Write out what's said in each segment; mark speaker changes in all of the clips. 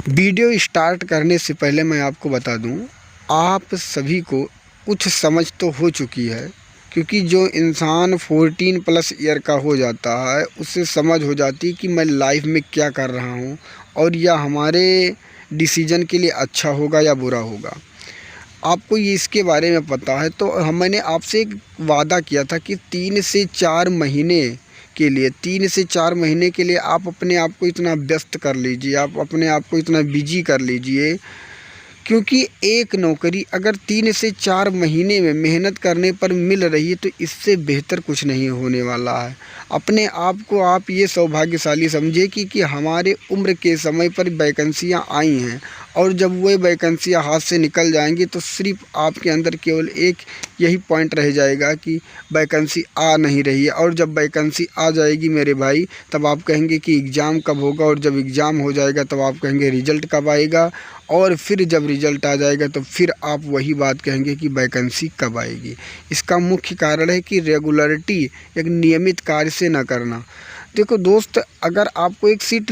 Speaker 1: Video start करने से पहले मैं आपको बता दूं, आप सभी को कुछ समझ तो हो चुकी है, क्योंकि जो इंसान 14+ ईयर का हो जाता है उससे समझ हो जाती है कि मैं लाइफ में क्या कर रहा हूं और यह हमारे डिसीजन के लिए अच्छा होगा या बुरा होगा। आपको ये इसके बारे में पता है तो मैंने आपसे एक वादा किया था कि 3 से 4 महीने के लिए आप अपने आप को इतना व्यस्त कर लीजिए, आप अपने आप को इतना बिजी कर लीजिए, क्योंकि एक नौकरी अगर 3 से 4 महीने में मेहनत करने पर मिल रही है तो इससे बेहतर कुछ नहीं होने वाला है। अपने आप को आप ये सौभाग्यशाली समझिए कि हमारे उम्र के समय पर वैकेंसियाँ आई हैं और जब वह वैकेंसियाँ हाथ से निकल जाएंगी तो सिर्फ आपके अंदर केवल एक यही पॉइंट रह जाएगा कि वैकेंसी आ नहीं रही है। और जब वैकेंसी आ जाएगी मेरे भाई, तब आप कहेंगे कि एग्ज़ाम कब होगा, और जब एग्ज़ाम हो जाएगा तब आप कहेंगे रिज़ल्ट कब आएगा, और फिर जब रिज़ल्ट आ जाएगा तो फिर आप वही बात कहेंगे कि वैकेंसी कब आएगी। इसका मुख्य कारण है कि रेगुलरिटी, एक नियमित कार्य से ना करना। देखो दोस्त, अगर आपको एक सीट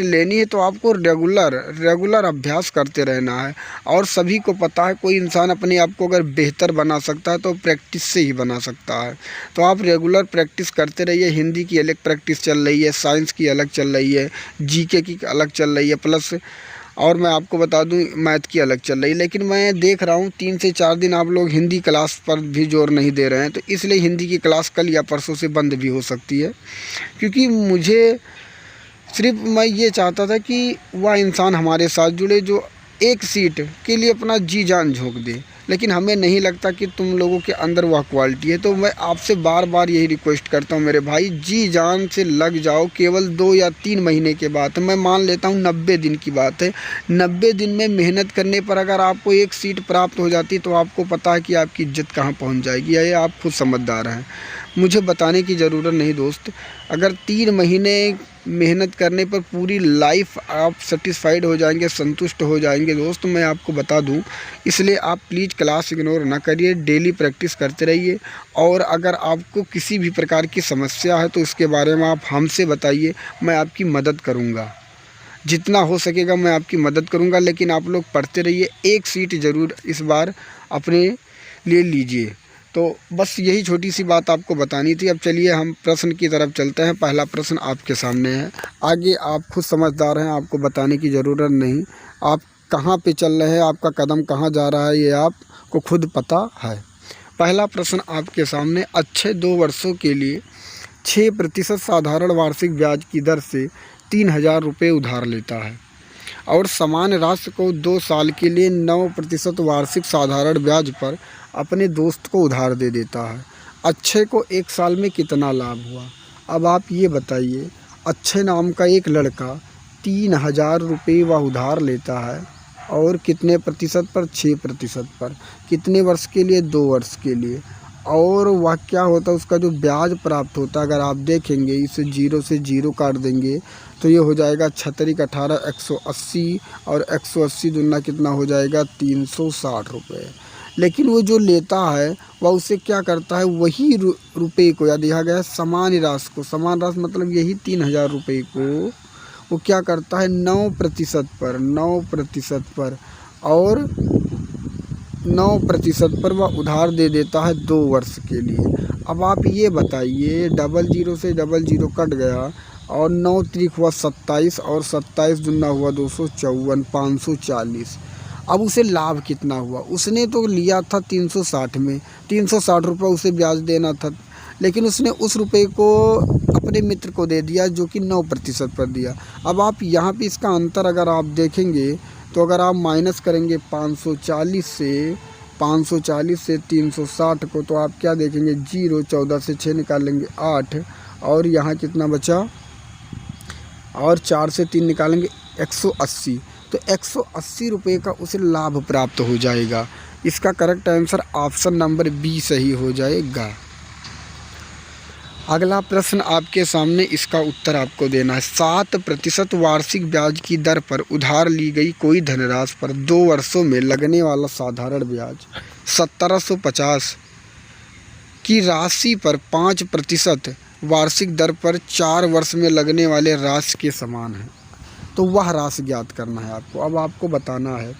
Speaker 1: लेनी है तो आपको रेगुलर अभ्यास करते रहना है। और सभी को पता है कोई इंसान अपने आप को अगर बेहतर बना सकता है तो प्रैक्टिस से ही बना सकता है। तो आप रेगुलर प्रैक्टिस करते रहिए। हिंदी की अलग प्रैक्टिस चल रही है, साइंस की अलग चल रही है, जीके की अलग चल रही है, प्लस और मैं आपको बता दूं मैथ की अलग चल रही है। लेकिन मैं देख रहा हूं 3 से 4 दिन आप लोग हिंदी क्लास पर भी जोर नहीं दे रहे हैं, तो इसलिए हिंदी की क्लास कल या परसों से बंद भी हो सकती है। क्योंकि मैं ये चाहता था कि वह इंसान हमारे साथ जुड़े जो एक सीट के लिए अपना जी जान झोंक दे, लेकिन हमें नहीं लगता कि तुम लोगों के अंदर वह क्वालिटी है। तो मैं आपसे बार बार यही रिक्वेस्ट करता हूँ मेरे भाई, जी जान से लग जाओ। केवल 2 या 3 महीने के बात है, मैं मान लेता हूँ 90 दिन की बात है। 90 दिन में मेहनत करने पर अगर आपको एक सीट प्राप्त हो जाती तो आपको पता है कि आपकी इज्जत कहाँ पहुँच जाएगी। ये आप खुद समझदार हैं, मुझे बताने की ज़रूरत नहीं दोस्त। अगर 3 महीने मेहनत करने पर पूरी लाइफ आप सेटिस्फाइड हो जाएंगे, संतुष्ट हो जाएंगे दोस्त, मैं आपको बता दूं। इसलिए आप प्लीज़ क्लास इग्नोर ना करिए, डेली प्रैक्टिस करते रहिए। और अगर आपको किसी भी प्रकार की समस्या है तो इसके बारे में आप हमसे बताइए, मैं आपकी मदद करूँगा, जितना हो सकेगा मैं आपकी मदद करूँगा। लेकिन आप लोग पढ़ते रहिए, एक सीट ज़रूर इस बार अपने लिए लीजिए। तो बस यही छोटी सी बात आपको बतानी थी। अब चलिए हम प्रश्न की तरफ चलते हैं। पहला प्रश्न आपके सामने है, आगे आप खुद समझदार हैं, आपको बताने की ज़रूरत नहीं। आप कहाँ पे चल रहे हैं, आपका कदम कहाँ जा रहा है, ये आपको खुद पता है। पहला प्रश्न आपके सामने, अच्छे 2 वर्षों के लिए 6% साधारण वार्षिक ब्याज की दर से 3000 रुपये उधार लेता है और समान राशि को 2 साल के लिए 9% वार्षिक साधारण ब्याज पर अपने दोस्त को उधार दे देता है। अक्षय को 1 साल में कितना लाभ हुआ? अब आप ये बताइए, अक्षय नाम का एक लड़का 3000 रुपये वह उधार लेता है और कितने प्रतिशत पर? 6% पर। कितने वर्ष के लिए? 2 वर्ष के लिए। और वह क्या होता है, उसका जो ब्याज प्राप्त होता है, अगर आप देखेंगे इसे 0 से 0 काट देंगे तो ये हो जाएगा 36 18 180, और 180 दुना कितना हो जाएगा? 360 रुपये। लेकिन वो जो लेता है वह उसे क्या करता है, वही रुपये को, या दिया गया समान राशि को, समान राशि मतलब यही 3000 रुपये को वो क्या करता है, 9% पर और 9% पर वह उधार दे देता है 2 वर्ष के लिए। अब आप ये बताइए, 00 से 00 कट गया और 9 त्रिक हुआ 27, और 27 दुना हुआ 254, 540। अब उसे लाभ कितना हुआ? उसने तो लिया था 360 में, 360 रुपये उसे ब्याज देना था, लेकिन उसने उस रुपये को अपने मित्र को दे दिया जो कि 9% पर दिया। अब आप यहाँ पे इसका अंतर अगर आप देखेंगे तो अगर आप माइनस करेंगे 540 से 360 को, तो आप क्या देखेंगे, 0, 14 से 6 निकालेंगे 8, और यहाँ कितना बचा, और 4 से 3 निकालेंगे 180। तो 180 रुपये का उसे लाभ प्राप्त हो जाएगा। इसका correct answer option number B सही हो जाएगा। अगला प्रश्न आपके सामने, इसका उत्तर आपको देना है। 7% वार्षिक ब्याज की दर पर उधार ली गई कोई धनराशि पर 2 वर्षों में लगने वाला साधारण ब्याज 1750 की राशि पर 5% वार्षिक दर पर 4 वर्ष में लगने वाले राशि के समान है। तो वह राशि ज्ञात करना है आपको। अब आपको बताना है,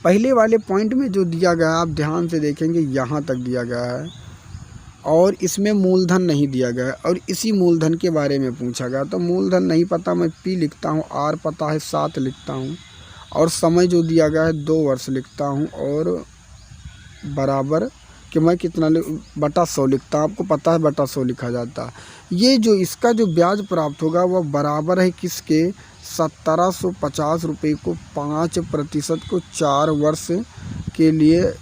Speaker 1: पहले वाले पॉइंट में जो दिया गया है आप ध्यान से देखेंगे, यहाँ तक दिया गया है और इसमें मूलधन नहीं दिया गया है और इसी मूलधन के बारे में पूछा गया। तो मूलधन नहीं पता, मैं P लिखता हूँ, R पता है 7 लिखता हूँ और समय जो दिया गया है 2 वर्ष लिखता हूँ और बराबर कि मैं कितना बटा 100 लिखता हूँ। आपको पता है बटा 100 लिखा जाता है। ये जो इसका जो ब्याज प्राप्त होगा वह बराबर है किसके, 1750 रुपये को 5% को 4 वर्ष के लिए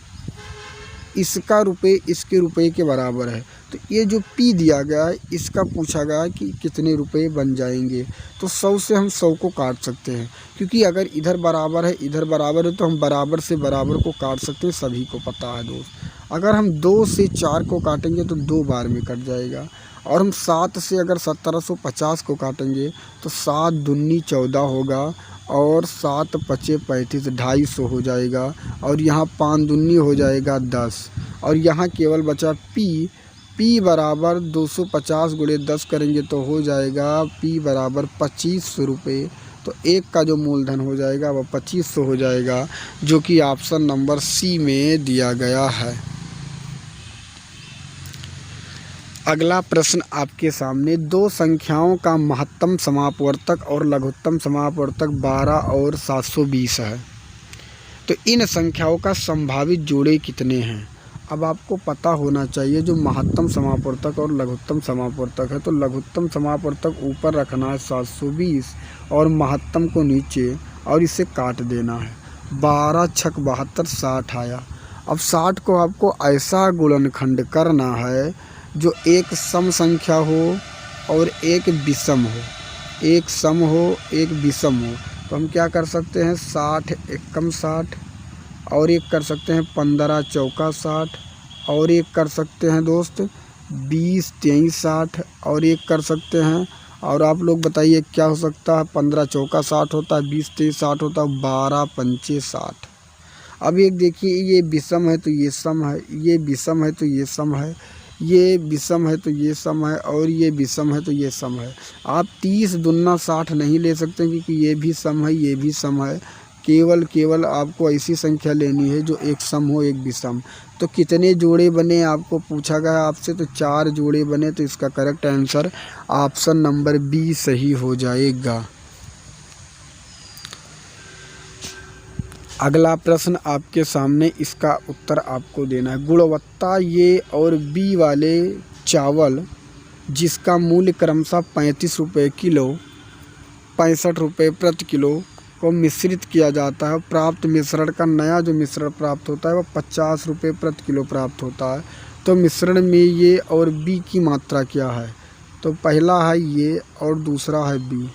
Speaker 1: इसका रुपये इसके रुपये के बराबर है। तो ये जो P दिया गया है इसका पूछा गया है कि कितने रुपए बन जाएंगे। तो 100 से हम 100 को काट सकते हैं, क्योंकि अगर इधर बराबर है इधर बराबर है तो हम बराबर से बराबर को काट सकते हैं, सभी को पता है दोस्त। अगर हम 2 से 4 को काटेंगे तो 2 बार में कट जाएगा और हम 7 से अगर 1750 को काटेंगे तो 7 दूनी 14 होगा और 7 पचे 35, 250 हो जाएगा और यहाँ 5 दूनी हो जाएगा 10 और यहाँ केवल बचा P बराबर 250 गुणे 10 करेंगे तो हो जाएगा P बराबर 2500 रुपये। तो एक का जो मूलधन हो जाएगा वह 2500 हो जाएगा, जो कि ऑप्शन नंबर C में दिया गया है। अगला प्रश्न आपके सामने, 2 संख्याओं का महत्तम समापवर्तक और लघुत्तम समापवर्तक 12 और 720 है। तो इन संख्याओं का संभावित जोड़े कितने हैं। अब आपको पता होना चाहिए जो महत्तम समापवर्तक और लघुत्तम समापवर्तक है, तो लघुत्तम समापवर्तक ऊपर रखना है 720 और महत्तम को नीचे और इसे काट देना है। 12 छक 72, 60 आया। अब 60 को आपको ऐसा गुणनखंड करना है जो एक सम संख्या हो और एक विषम हो, एक सम हो एक विषम हो। तो हम क्या कर सकते हैं, 60 एकम 60 और एक कर सकते हैं 15 चौका 60 और एक कर सकते हैं दोस्त 20 23 60 और एक कर सकते हैं। और आप लोग बताइए क्या हो सकता है, 15 चौका 60 होता है, 20 23 60 होता है, 12 पंचे 60। अब एक देखिए, ये विषम है तो ये सम है, ये विषम है तो ये सम है, ये विषम है तो ये सम है और ये विषम है तो ये सम है। आप 30 दूना 60 नहीं ले सकते क्योंकि ये भी सम है ये भी सम है। केवल आपको ऐसी संख्या लेनी है जो एक सम हो एक विषम। तो कितने जोड़े बने आपको पूछा गया आपसे, तो 4 जोड़े बने। तो इसका correct answer option number B सही हो जाएगा। अगला प्रश्न आपके सामने, इसका उत्तर आपको देना है। गुणवत्ता A और B वाले चावल जिसका मूल्य क्रमशः 35 रुपये किलो, 65 रुपये प्रति किलो को मिश्रित किया जाता है। प्राप्त मिश्रण का नया जो मिश्रण प्राप्त होता है वह 50 रुपये प्रति किलो प्राप्त होता है। तो मिश्रण में A और B की मात्रा क्या है, तो पहला है A और दूसरा है B।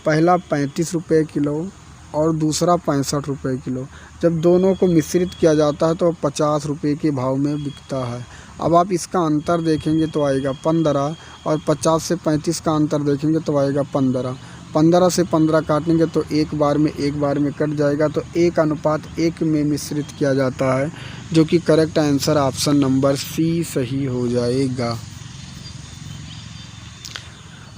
Speaker 1: पहला 35 रुपये किलो और दूसरा 65 रुपये किलो। जब दोनों को मिश्रित किया जाता है तो 50 रुपये के भाव में बिकता है। अब आप इसका अंतर देखेंगे तो आएगा 15 और 50 से 35 का अंतर देखेंगे तो आएगा 15। 15 से 15 काटेंगे तो एक बार में कट जाएगा। तो 1:1 में मिश्रित किया जाता है, जो कि correct answer option number C सही हो जाएगा।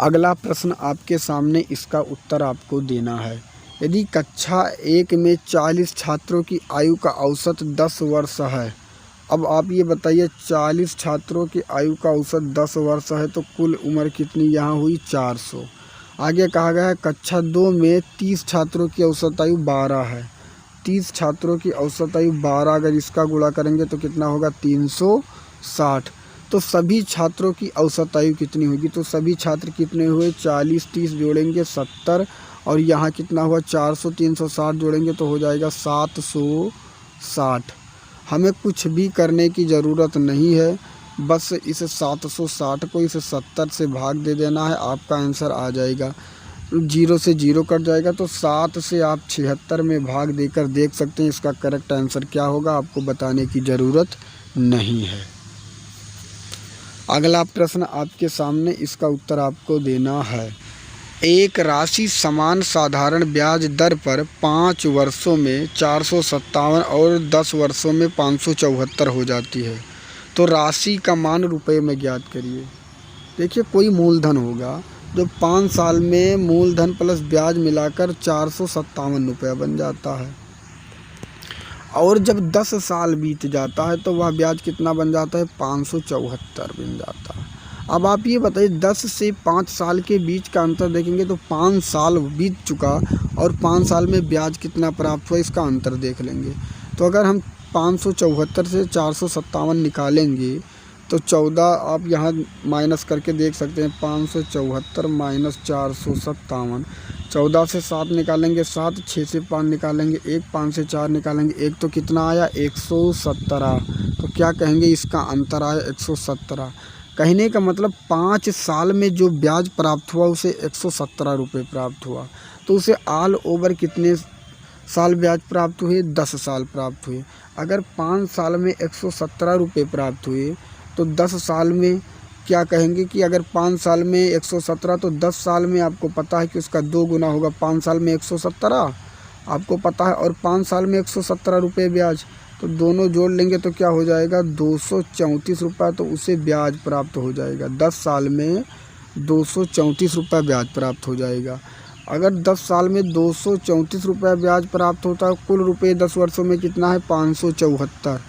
Speaker 1: अगला प्रश्न आपके सामने, इसका उत्तर आपको देना है। यदि कक्षा 1 में 40 छात्रों की आयु का औसत 10 वर्ष है। अब आप ये बताइए 40 छात्रों की आयु का औसत 10 वर्ष है तो कुल उम्र कितनी यहाँ हुई, 400। आगे कहा गया है कक्षा 2 में 30 छात्रों की औसत आयु 12 है। 30 छात्रों की औसत आयु 12, अगर इसका गुणा करेंगे तो कितना होगा, 360। तो सभी छात्रों की औसत आयु कितनी होगी, तो सभी छात्र कितने हुए, 40 30 जोड़ेंगे 70 और यहाँ कितना हुआ 400, 360 जोड़ेंगे तो हो जाएगा 760। हमें कुछ भी करने की ज़रूरत नहीं है, बस इस 760 को इस 70 से भाग दे देना है, आपका आंसर आ जाएगा। 0 से 0 कट जाएगा तो 7 से आप 76 में भाग देकर देख सकते हैं इसका करेक्ट आंसर क्या होगा, आपको बताने की ज़रूरत नहीं है। अगला प्रश्न आपके सामने, इसका उत्तर आपको देना है। एक राशि समान साधारण ब्याज दर पर 5 वर्षों में 457 और 10 वर्षों में 574 हो जाती है। तो राशि का मान रुपए में ज्ञात करिए। देखिए कोई मूलधन होगा, जो 5 साल में मूलधन प्लस ब्याज मिलाकर 457 रुपये बन जाता है। और जब 10 साल बीत जाता है तो वह ब्याज कितना बन जाता है? 574 बन जाता है। अब आप ये बताइए 10 से 5 साल के बीच का अंतर देखेंगे तो 5 साल बीत चुका और 5 साल में ब्याज कितना प्राप्त हुआ, इसका अंतर देख लेंगे। तो अगर हम 574 से 457 निकालेंगे तो 14 आप यहाँ माइनस करके देख सकते हैं। 574 माइनस 457, 14 से 7 निकालेंगे 7, 6 से 5 निकालेंगे 1, 5 से 4 निकालेंगे 1, तो कितना आया? 117। तो क्या कहेंगे? इसका अंतर आया 117। कहने का मतलब 5 साल में जो ब्याज प्राप्त हुआ उसे 117 रुपये प्राप्त हुआ। तो उसे ऑल ओवर कितने साल ब्याज प्राप्त हुए? 10 साल प्राप्त हुए। अगर 5 साल में 117 रुपये प्राप्त हुए तो 10 साल में क्या कहेंगे कि अगर 5 साल में 117 तो 10 साल में आपको पता है कि उसका 2 गुना होगा। 5 साल में 117 आपको पता है और 5 साल में 117 रुपये ब्याज, तो दोनों जोड़ लेंगे तो क्या हो जाएगा? 234 रुपये, तो उसे ब्याज प्राप्त हो जाएगा। 10 साल में 234 रुपये ब्याज प्राप्त हो जाएगा। अगर 10 साल में 234 रुपये ब्याज प्राप्त होता है, कुल रुपये 10 वर्षों में कितना है? 574।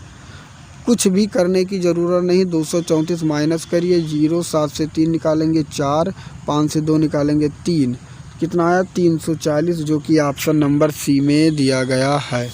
Speaker 1: कुछ भी करने की ज़रूरत नहीं, 234 माइनस करिए 0, 7 से 3 निकालेंगे 4, 5 से 2 निकालेंगे 3, कितना आया? 340, जो कि ऑप्शन नंबर सी में दिया गया है।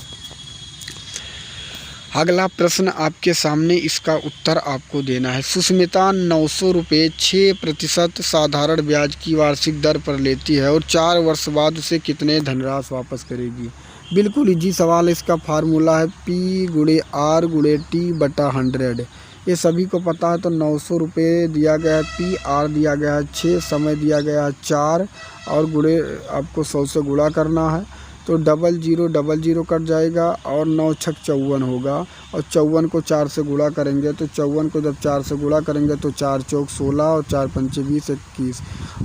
Speaker 1: अगला प्रश्न आपके सामने, इसका उत्तर आपको देना है। सुष्मिता 900 रुपये 6% साधारण ब्याज की वार्षिक दर पर लेती है और 4 वर्ष बाद उसे कितने धनराशि वापस करेगी? बिल्कुल इजी सवाल है। इसका फार्मूला है P/T/100। ये सभी को पता है। तो 900 रुपये दिया गया है, PR दिया गया है 6, समय दिया गया है 4 और गुणे आपको 100 से गुणा करना है। तो 0000 कट जाएगा और 9 छक 54 होगा और 54 को 4 से गुणा करेंगे तो 54 को जब 4 से गुणा करेंगे तो 4 चौक 16 और 4 पंचे 20, 21,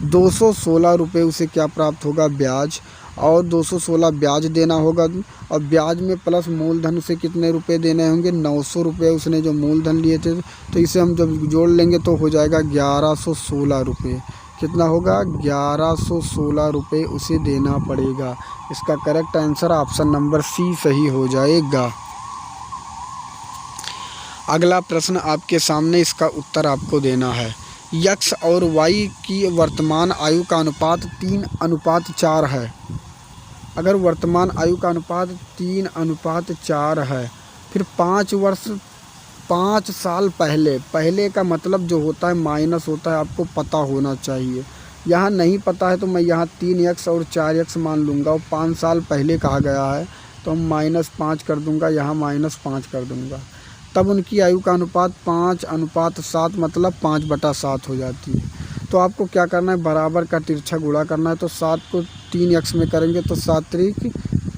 Speaker 1: 216 रुपये उसे क्या प्राप्त होगा? ब्याज। और 216 ब्याज देना होगा और ब्याज में प्लस मूलधन उसे कितने रुपए देने होंगे? 900 रुपये उसने जो मूलधन लिए थे। तो इसे हम जब जोड़ लेंगे तो हो जाएगा 1116 रुपये। कितना होगा? 1116 रुपये उसे देना पड़ेगा। इसका correct answer option number C सही हो जाएगा। अगला प्रश्न आपके सामने, इसका उत्तर आपको देना है। x और y की वर्तमान आयु का अनुपात 3:4 है। अगर वर्तमान आयु का अनुपात 3:4 है, फिर 5 साल पहले का मतलब जो होता है माइनस होता है, आपको पता होना चाहिए। यहाँ नहीं पता है तो मैं यहाँ 3x और 4x मान लूँगा और 5 साल पहले कहा गया है तो हम -5 कर दूँगा, यहाँ -5 कर दूँगा। तब उनकी आयु का अनुपात 5:7 मतलब 5/7 हो जाती है। तो आपको क्या करना है? बराबर का तिरछा गुणा करना है। तो 7 को 3x में करेंगे तो 7 त्रिक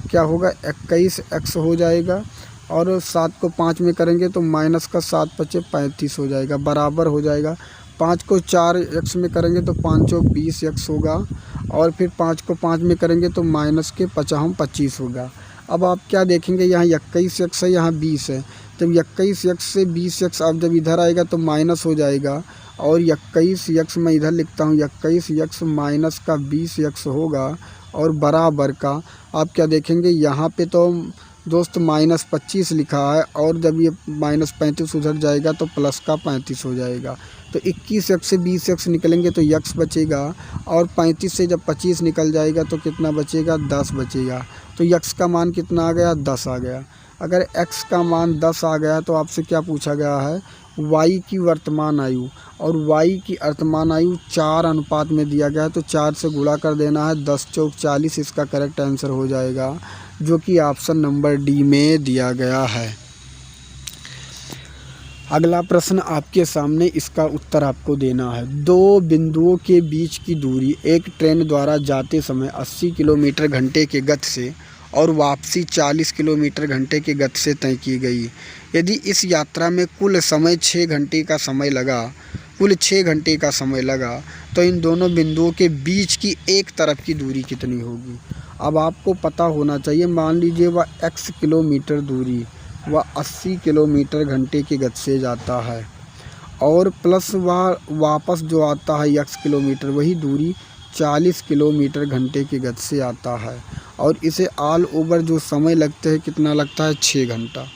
Speaker 1: क्या होगा? 21x हो जाएगा और 7 को 5 में करेंगे तो माइनस का 7 × 5 = 35 हो जाएगा, बराबर हो जाएगा। 5 को 4x में करेंगे तो 5 चौक 20x होगा और फिर 5 को 5 में करेंगे तो माइनस के 50 25 होगा। अब आप क्या देखेंगे? यहाँ 21x है, यहाँ 20 है। जब 21x से 20x अब जब इधर आएगा तो माइनस हो जाएगा और 21x मैं इधर लिखता हूँ, 21x माइनस का 20x होगा और बराबर का आप क्या देखेंगे? यहाँ पे तो दोस्त -25 लिखा है और जब ये -35 उधर जाएगा तो प्लस का 35 हो जाएगा। तो 21x से 20x निकलेंगे तो x बचेगा और 35 से जब 25 निकल जाएगा तो कितना बचेगा? 10 बचेगा। तो x का मान कितना आ गया? 10 आ गया। अगर x का मान 10 आ गया तो आपसे क्या पूछा गया है? y की वर्तमान आयु, और y की वर्तमान आयु 4 अनुपात में दिया गया है तो 4 से गुणा कर देना है। 10 चौक 40 इसका करेक्ट आंसर हो जाएगा, जो कि ऑप्शन नंबर डी में दिया गया है। अगला प्रश्न आपके सामने, इसका उत्तर आपको देना है। 2 बिंदुओं के बीच की दूरी एक ट्रेन द्वारा जाते समय 80 किलोमीटर घंटे के गति से और वापसी 40 किलोमीटर घंटे की गति से तय की गई। यदि इस यात्रा में कुल 6 घंटे का समय लगा तो इन दोनों बिंदुओं के बीच की एक तरफ की दूरी कितनी होगी? अब आपको पता होना चाहिए। मान लीजिए वह x किलोमीटर दूरी वह 80 किलोमीटर घंटे की गति से जाता है और प्लस वापस जो आता है x किलोमीटर, वही दूरी 40 किलोमीटर घंटे की गति से आता है। और इसे ऑल ओवर जो समय लगते हैं कितना लगता है, 6 घंटा।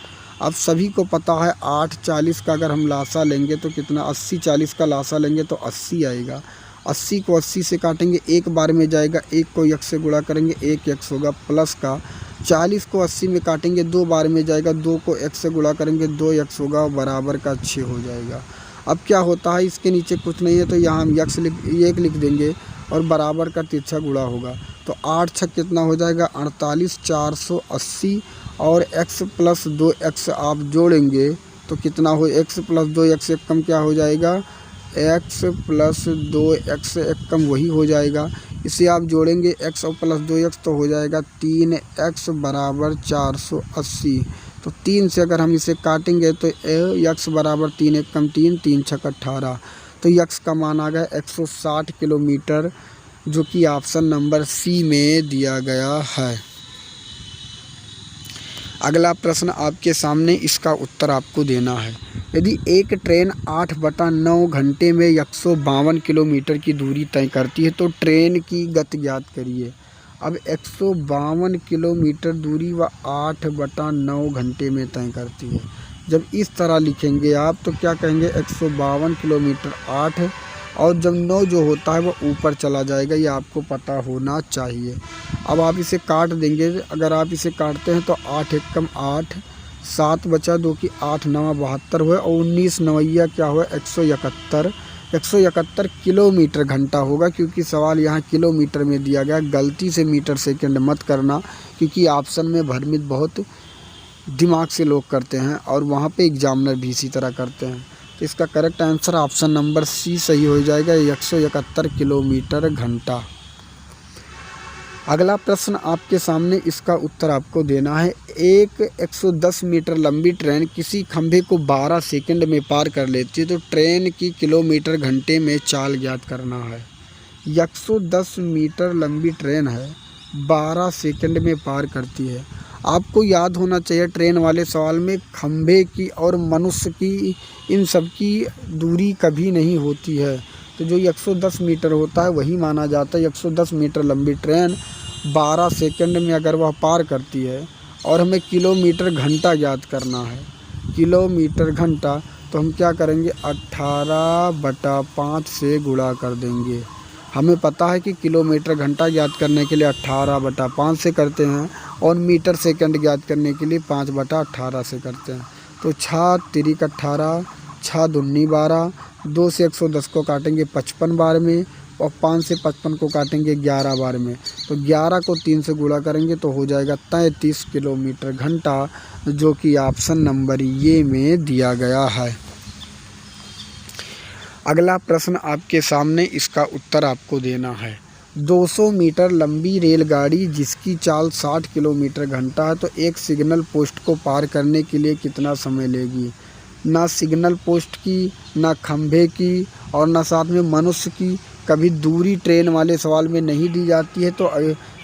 Speaker 1: अब सभी को पता है 8:40 का अगर हम लासा लेंगे तो कितना, 80:40 का लासा लेंगे तो 80 आएगा। 80 को 80 से काटेंगे, एक बार में जाएगा, एक को x से गुणा करेंगे, एक x होगा प्लस का। 40 को 80 में काटेंगे, 2 बार में जाएगा, 2 को x से गुणा करेंगे, 2x होगा, बराबर का 6 हो जाएगा। अब क्या होता है, इसके नीचे कुछ नहीं है तो यहाँ हम x एक लिख देंगे और बराबर का तिरछा गुणा होगा, तो 8 छक कितना हो जाएगा, 48, 480 और x प्लस 2x आप जोड़ेंगे तो कितना हो, x प्लस 2x एक कम क्या हो जाएगा, x प्लस 2x एक कम वही हो जाएगा। इसे आप जोड़ेंगे x और प्लस 2x तो हो जाएगा 3x बराबर 480। तो 3 से अगर हम इसे काटेंगे तो x बराबर 3 एक कम 3, 3 छक 18, तो x का मान आ गया 160 किलोमीटर, जो कि ऑप्शन नंबर सी में दिया गया है। अगला प्रश्न आपके सामने, इसका उत्तर आपको देना है। यदि एक ट्रेन 8/9 घंटे में 152 किलोमीटर की दूरी तय करती है तो ट्रेन की गति ज्ञात करिए। अब 152 किलोमीटर दूरी वह 8/9 घंटे में तय करती है। जब इस तरह लिखेंगे आप तो क्या कहेंगे, 152 किलोमीटर 8 और जब 9 जो होता है वो ऊपर चला जाएगा, ये आपको पता होना चाहिए। अब आप इसे काट देंगे, अगर आप इसे काटते हैं तो 8 एक कम 8, 7 बचा, 2 की 8 9 72 हुए और 19 नवैया क्या हुआ, 171 किलोमीटर घंटा होगा, क्योंकि सवाल यहाँ किलोमीटर में दिया गया, गलती से मीटर सेकंड मत करना, क्योंकि ऑप्शन में भ्रमित बहुत दिमाग से लोग करते हैं और वहाँ पे एग्जामिनर भी इसी तरह करते हैं। तो इसका correct answer option number C सही हो जाएगा, 171 किलोमीटर घंटा। अगला प्रश्न आपके सामने, इसका उत्तर आपको देना है। एक 110 मीटर लंबी ट्रेन किसी खंभे को 12 सेकंड में पार कर लेती है तो ट्रेन की किलोमीटर घंटे में चाल ज्ञात करना है। 110 मीटर लंबी ट्रेन है, 12 सेकंड में पार करती है। आपको याद होना चाहिए ट्रेन वाले सवाल में खंभे की और मनुष्य की, इन सब की दूरी कभी नहीं होती है, तो जो 110 मीटर होता है वही माना जाता है। 110 मीटर लंबी ट्रेन 12 सेकंड में अगर वह पार करती है और हमें किलोमीटर घंटा ज्ञात करना है, किलोमीटर घंटा, तो हम क्या करेंगे, 18/5 से गुणा कर देंगे। हमें पता है कि किलोमीटर घंटा ज्ञात करने के लिए 18/5 से करते हैं और मीटर सेकंड ज्ञात करने के लिए 5/18 से करते हैं। तो 6 तिरिक 18, 6 दूनी 12, 2 से 110 को काटेंगे 55 बार में और 5 से 55 को काटेंगे 11 बार में, तो 11 को 3 से गुणा करेंगे तो हो जाएगा 33 किलोमीटर घंटा, जो कि ऑप्शन नंबर ये में दिया गया है। अगला प्रश्न आपके सामने, इसका उत्तर आपको देना है। 200 मीटर लंबी रेलगाड़ी जिसकी चाल 60 किलोमीटर घंटा है तो एक सिग्नल पोस्ट को पार करने के लिए कितना समय लेगी। ना सिग्नल पोस्ट की, ना खंभे की और ना साथ में मनुष्य की कभी दूरी ट्रेन वाले सवाल में नहीं दी जाती है। तो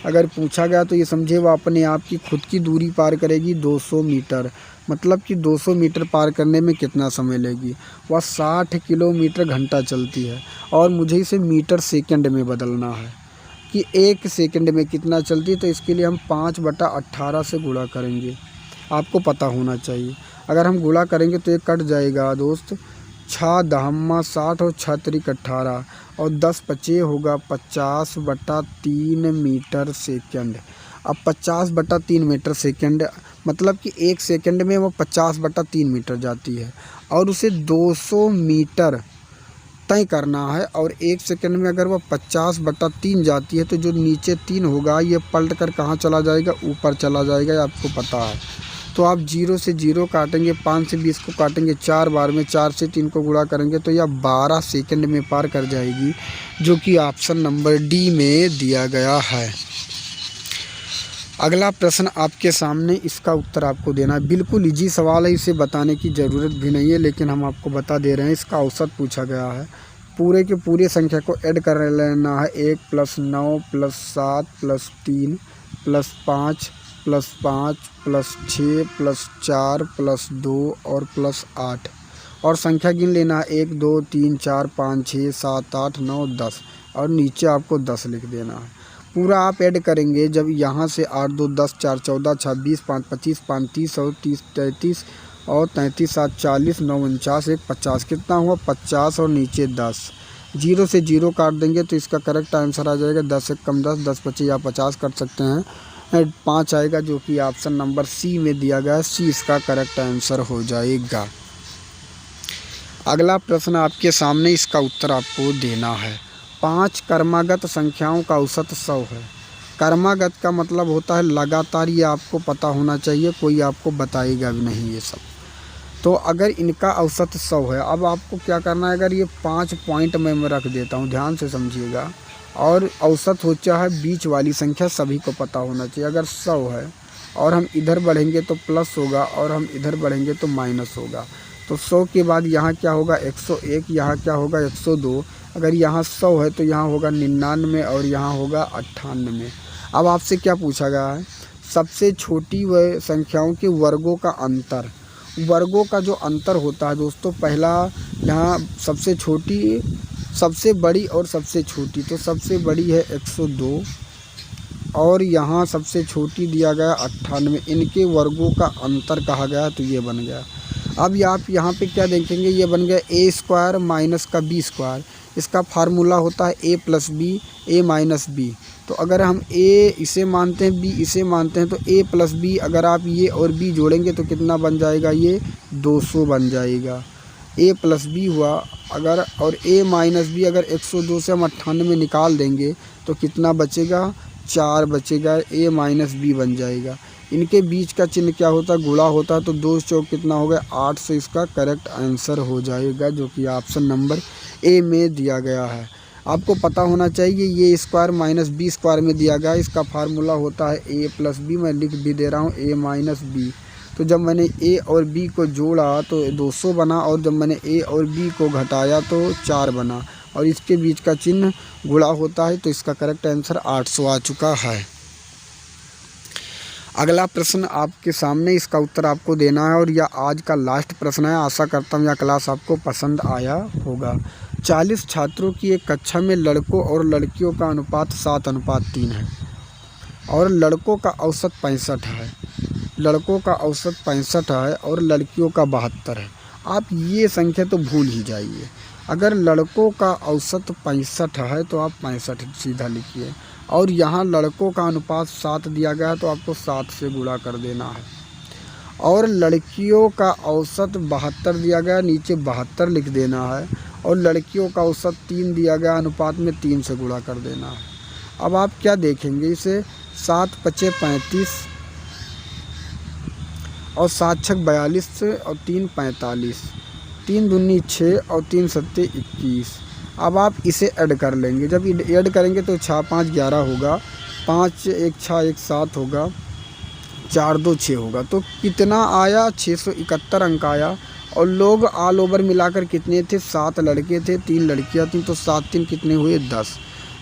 Speaker 1: अगर पूछा गया तो ये समझे वह अपने आप की खुद की दूरी पार करेगी 200 मीटर, मतलब कि 200 मीटर पार करने में कितना समय लेगी, वह 60 किलोमीटर घंटा चलती है। और मुझे इसे मीटर सेकंड में बदलना है कि एक सेकंड में कितना चलती है, तो इसके लिए हम 5/18 से गुणा करेंगे, आपको पता होना चाहिए। अगर हम गुणा करेंगे तो ये कट जाएगा दोस्त, 6 दहम्मा 60 और 6 तिरिक 18 और 10 पचे होगा 50/3 मीटर सेकंड। अब 50/3 मीटर सेकंड मतलब कि एक सेकंड में वो 50/3 मीटर जाती है और उसे 200 मीटर तय करना है। और एक सेकंड में अगर वह 50/3 जाती है तो जो नीचे 3 होगा ये पलट कर कहाँ चला जाएगा, ऊपर चला जाएगा, ये आपको पता है। तो आप 0 से 0 काटेंगे, 5 से 20 को काटेंगे 4 बार में, 4 से 3 को गुणा करेंगे तो यह 12 सेकंड में पार कर जाएगी, जो कि ऑप्शन नंबर डी में दिया गया है। अगला प्रश्न आपके सामने, इसका उत्तर आपको देना है। बिल्कुल इजी सवाल है, इसे बताने की ज़रूरत भी नहीं है, लेकिन हम आपको बता दे रहे हैं। इसका औसत पूछा गया है, पूरे के पूरे संख्या को ऐड कर लेना है। 1 + 9 + 7 + 3 + 5 + 5 + 6 + 4 + 2 और +8 और संख्या गिन लेना है 1 2 3 4 5 6 7 8 9 10 और नीचे आपको 10 लिख देना है। पूरा आप ऐड करेंगे जब यहाँ से 8 2 10 4 14 26 5 25 5 30 और 30 33 और 33 7 40 9 49 1 50 कितना हुआ 50 और नीचे 10। 0 से 0 काट देंगे तो इसका करेक्ट आंसर आ जाएगा 10 से कम 10 10 25 या 50 कर सकते हैं 5 आएगा जो कि ऑप्शन नंबर सी में दिया गया है। सी इसका करेक्ट आंसर हो जाएगा। अगला प्रश्न आपके सामने, इसका उत्तर आपको देना है। 5 कर्मागत संख्याओं का औसत 100 है। कर्मागत का मतलब होता है लगातार, ये आपको पता होना चाहिए, कोई आपको बताएगा भी नहीं ये सब। तो अगर इनका औसत 100 है, अब आपको क्या करना है, अगर ये 5 पॉइंट मैं रख देता हूँ, ध्यान से समझिएगा। और औसत होता है बीच वाली संख्या, सभी को पता होना चाहिए। अगर 100 है और हम इधर बढ़ेंगे तो प्लस होगा और हम इधर बढ़ेंगे तो माइनस होगा। तो 100 के बाद यहाँ क्या होगा 101, यहाँ क्या होगा 102। अगर यहाँ 100 है तो यहाँ होगा 99 और यहाँ होगा 98। अब आपसे क्या पूछा गया है, सबसे छोटी व संख्याओं के वर्गों का अंतर। वर्गों का जो अंतर होता है दोस्तों, पहला यहाँ सबसे छोटी, सबसे बड़ी और सबसे छोटी। तो सबसे बड़ी है 102 और यहाँ सबसे छोटी दिया गया 98। इनके वर्गों का अंतर कहा गया तो ये बन गया। अब आप यहाँ पे क्या देखेंगे, ये बन गया ए स्क्वायर माइनस का बी स्क्वायर। इसका फार्मूला होता है ए प्लस बी, ए माइनस बी। तो अगर हम ए इसे मानते हैं, बी इसे मानते हैं, तो ए प्लस बी अगर आप ये और बी जोड़ेंगे तो कितना बन जाएगा, ये 200 बन जाएगा। ए प्लस बी हुआ अगर, और ए माइनस बी अगर 102 से हम 98 निकाल देंगे तो कितना बचेगा, 4 बचेगा, ए माइनस बी बन जाएगा। इनके बीच का चिन्ह क्या होता है, गुणा होता है। तो 2 चौक कितना हो गया 8 से इसका करेक्ट आंसर हो जाएगा, जो कि ऑप्शन नंबर ए में दिया गया है। आपको पता होना चाहिए ये स्क्वायर माइनस बी स्क्वायर में दिया गया है। इसका फार्मूला होता है ए प्लस बी, मैं लिख भी दे रहा हूँ ए माइनस बी। तो जब मैंने ए और बी को जोड़ा तो 200 बना, और जब मैंने ए और बी को घटाया तो 4 बना, और इसके बीच का चिन्ह गुणा होता है। तो इसका करेक्ट आंसर 800 आ चुका है। अगला प्रश्न आपके सामने, इसका उत्तर आपको देना है और यह आज का लास्ट प्रश्न है। आशा करता हूँ यह क्लास आपको पसंद आया होगा। 40 छात्रों की एक कक्षा में लड़कों और लड़कियों का अनुपात 7:3 है और लड़कों का औसत 65 है। लड़कों का औसत 65 है और लड़कियों का 72 है। आप ये संख्या तो भूल ही जाइए। अगर लड़कों का औसत 65 है तो आप 65 सीधा लिखिए, और यहाँ लड़कों का अनुपात 7 दिया गया है तो आपको 7 से गुणा कर देना है। और लड़कियों का औसत 72 दिया गया, नीचे 72 लिख देना है। और लड़कियों का औसत 3 दिया गया, अनुपात में 3 से गुणा कर देना है। अब आप क्या देखेंगे, इसे 7 पचे 35 और 7 छक 42 और 3 45, 3 दूनी 6 और 3 सत्ते 21। अब आप इसे ऐड कर लेंगे। जब ऐड करेंगे तो 6 5 11 होगा, 5 1 6 1 7 होगा, 4 2 6 होगा। तो कितना आया, 671 अंक आया। और लोग ऑल ओवर मिलाकर कितने थे, 7 लड़के थे, 3 लड़कियां थीं। तो 7 3 कितने हुए, 10।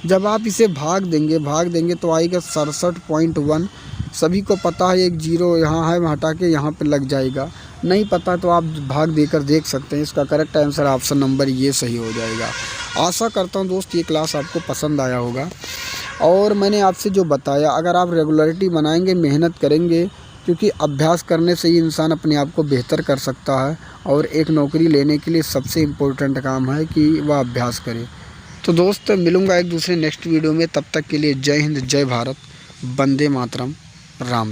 Speaker 1: जब आप इसे भाग देंगे तो आएगा 67.1। सभी को पता है एक 0 यहाँ है, हटा के यहाँ पे लग जाएगा। नहीं पता तो आप भाग देकर देख सकते हैं। इसका करेक्ट आंसर ऑप्शन नंबर ये सही हो जाएगा। आशा करता हूँ दोस्त ये क्लास आपको पसंद आया होगा। और मैंने आपसे जो बताया, अगर आप रेगुलरिटी बनाएंगे, मेहनत करेंगे, क्योंकि अभ्यास करने से ही इंसान अपने आप को बेहतर कर सकता है। और एक नौकरी लेने के लिए सबसे इम्पोर्टेंट काम है कि वह अभ्यास करे। तो दोस्त मिलूँगा एक दूसरे नेक्स्ट वीडियो में, तब तक के लिए जय हिंद, जय भारत, वंदे मातरम, राम।